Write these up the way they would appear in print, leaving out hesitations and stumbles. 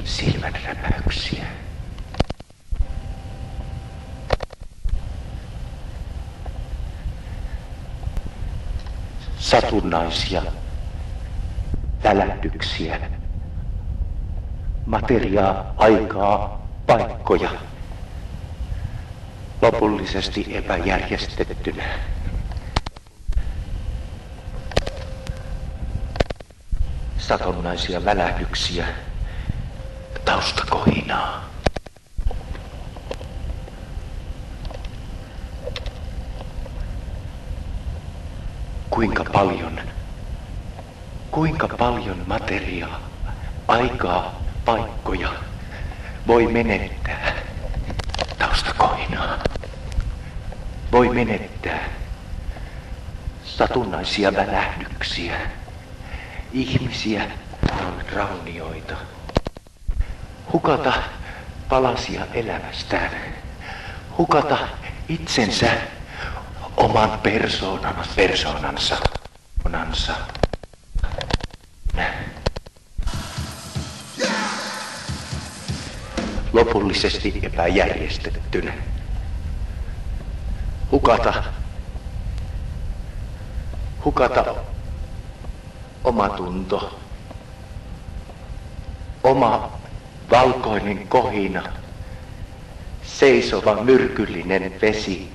silmänräpäyksiä. Satunnaisia välähdyksiä. Materiaa, aikaa, paikkoja. Lopullisesti epäjärjestettynä. Satunnaisia välähdyksiä. Taustakohinaa. Kuinka paljon materiaa, aikaa, paikkoja voi menettää? Taustakohinaa. Voi menettää satunnaisia välähdyksiä, ihmisiä, raunioita. Hukata palasia elämästään, hukata itsensä, oman persoonansa. Lopullisesti epäjärjestettynä. Hukata omatunto, oma valkoinen kohina, seisova myrkyllinen vesi,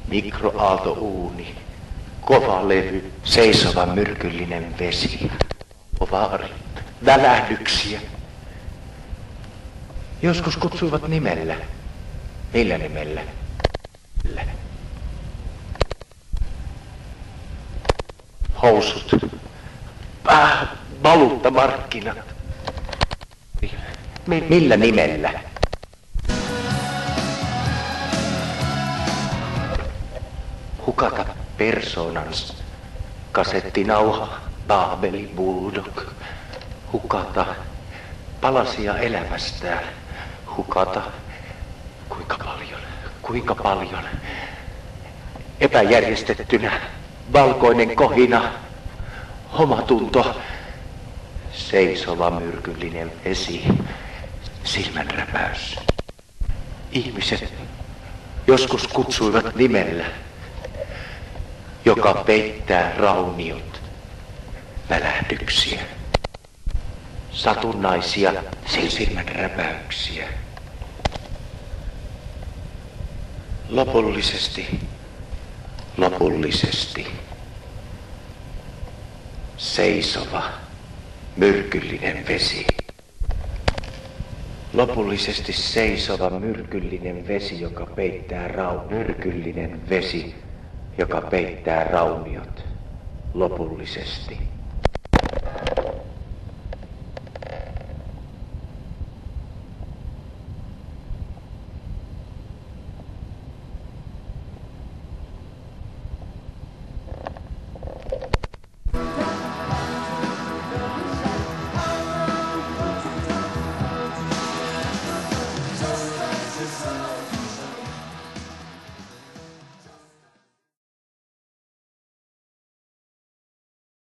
mikroaaltouuni, kova levy, seisova myrkyllinen vesi, ovaari, välähdyksiä. Joskus kutsuivat nimellä. Millä nimellä? Housut. Valuuttamarkkinat. Millä nimellä? Hukata persoonansa. Kasettinauha, Baabeli, Bulldog. Hukata palasia elämästään. Hukata kuinka paljon. Epäjärjestettynä, valkoinen kohina, omatunto, seisova myrkyllinen vesi, silmänräpäys. Ihmiset joskus kutsuivat nimellä, joka peittää rauniot, välähdyksiä, satunnaisia silmänräpäyksiä. Lopullisesti seisova myrkyllinen vesi. Lopullisesti seisova myrkyllinen vesi, joka peittää rauniot. Lopullisesti.